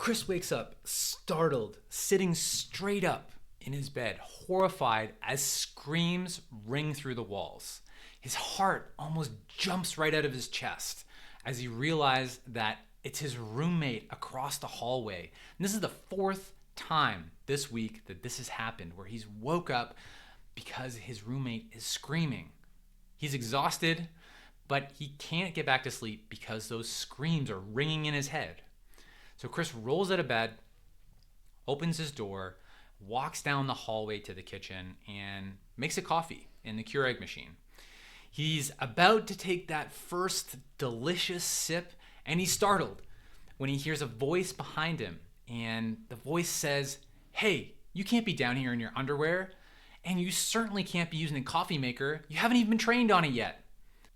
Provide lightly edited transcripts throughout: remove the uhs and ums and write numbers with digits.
Chris wakes up, startled, sitting straight up in his bed, horrified as screams ring through the walls. His heart almost jumps right out of his chest as he realizes that it's his roommate across the hallway. And this is the fourth time this week that this has happened, where he's woke up because his roommate is screaming. He's exhausted, but he can't get back to sleep because those screams are ringing in his head. So Chris rolls out of bed, opens his door, walks down the hallway to the kitchen, and makes a coffee in the Keurig machine. He's about to take that first delicious sip, and he's startled when he hears a voice behind him. And the voice says, "Hey, you can't be down here in your underwear, and you certainly can't be using a coffee maker. You haven't even been trained on it yet."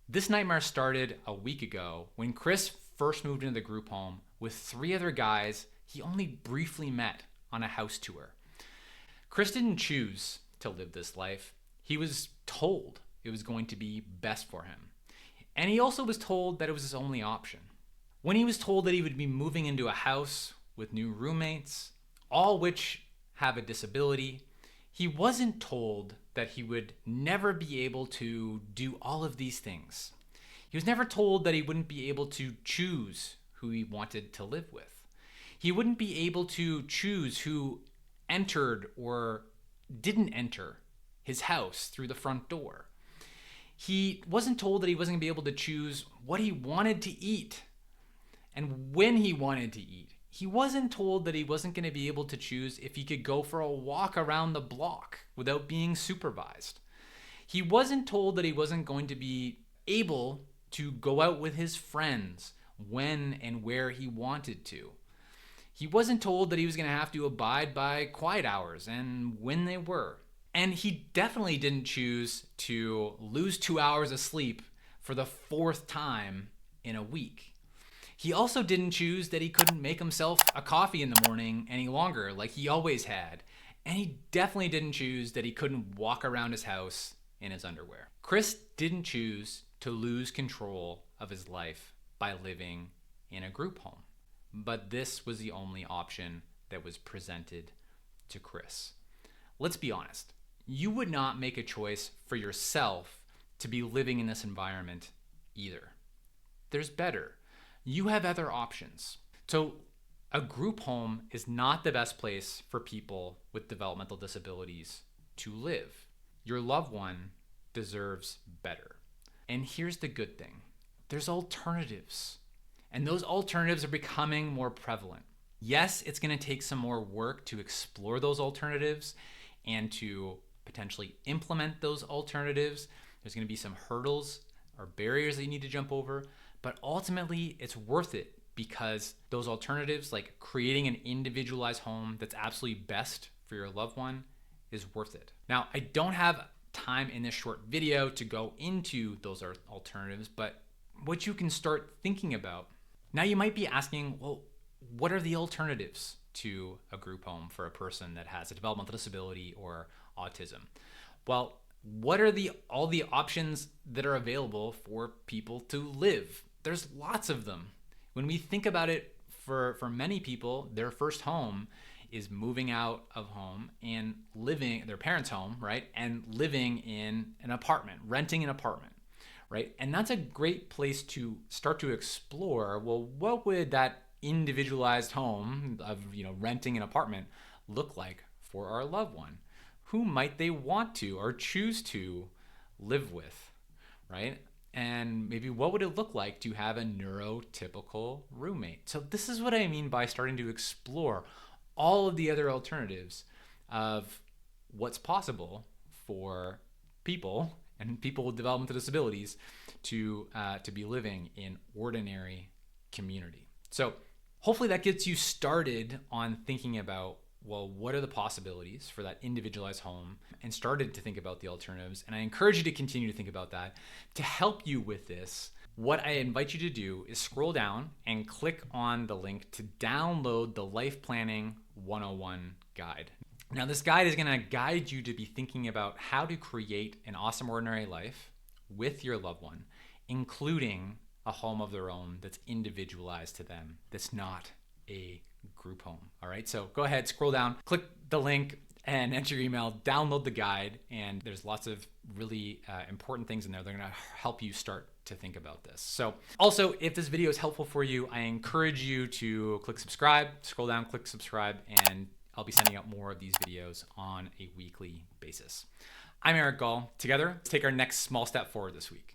This nightmare started a week ago when Chris first moved into the group home with 3 other guys he only briefly met on a house tour. Chris didn't choose to live this life. He was told it was going to be best for him. And he also was told that it was his only option. When he was told that he would be moving into a house with new roommates, all which have a disability, he wasn't told that he would never be able to do all of these things. He was never told that he wouldn't be able to choose who he wanted to live with. He wouldn't be able to choose who entered or didn't enter his house through the front door. He wasn't told that he wasn't going to be able to choose what he wanted to eat and when he wanted to eat. He wasn't told that he wasn't going to be able to choose if he could go for a walk around the block without being supervised. He wasn't told that he wasn't going to be able to go out with his friends when and where he wanted to. He wasn't told that he was going to have to abide by quiet hours and when they were. And he definitely didn't choose to lose 2 hours of sleep for the 4th time in a week. He also didn't choose that he couldn't make himself a coffee in the morning any longer like he always had. And he definitely didn't choose that he couldn't walk around his house in his underwear. Chris didn't choose to lose control of his life by living in a group home. But this was the only option that was presented to Chris. Let's be honest. You would not make a choice for yourself to be living in this environment either. There's better. You have other options. So a group home is not the best place for people with developmental disabilities to live. Your loved one deserves better. And here's the good thing. There's alternatives. And those alternatives are becoming more prevalent. Yes, it's going to take some more work to explore those alternatives and to potentially implement those alternatives. There's going to be some hurdles or barriers that you need to jump over, but ultimately it's worth it because those alternatives, like creating an individualized home that's absolutely best for your loved one, is worth it. Now, I don't have time in this short video to go into those alternatives, but what you can start thinking about. Now you might be asking, well, what are the alternatives to a group home for a person that has a developmental disability or autism? Well, what are all the options that are available for people to live? There's lots of them. When we think about it, for many people, their first home is moving out of home and living their parents' home, right? And living in an apartment, renting an apartment, right? And that's a great place to start to explore, well, what would that individualized home of, renting an apartment look like for our loved one? Who might they want to or choose to live with, right? And maybe what would it look like to have a neurotypical roommate? So this is what I mean by starting to explore all of the other alternatives of what's possible for people and people with developmental disabilities to be living in ordinary community. So hopefully that gets you started on thinking about, well, what are the possibilities for that individualized home, and started to think about the alternatives. And I encourage you to continue to think about that. To help you with this, what I invite you to do is scroll down and click on the link to download the Life Planning 101 guide. Now, this guide is going to guide you to be thinking about how to create an awesome ordinary life with your loved one, including a home of their own that's individualized to them, that's not a group home. All right, so go ahead, scroll down, click the link and enter your email, download the guide, and there's lots of really important things in there. They're gonna help you start to think about this. So also, if this video is helpful for you, I encourage you to click subscribe, scroll down, click subscribe, and I'll be sending out more of these videos on a weekly basis. I'm Eric Goll. Together, let's take our next small step forward this week.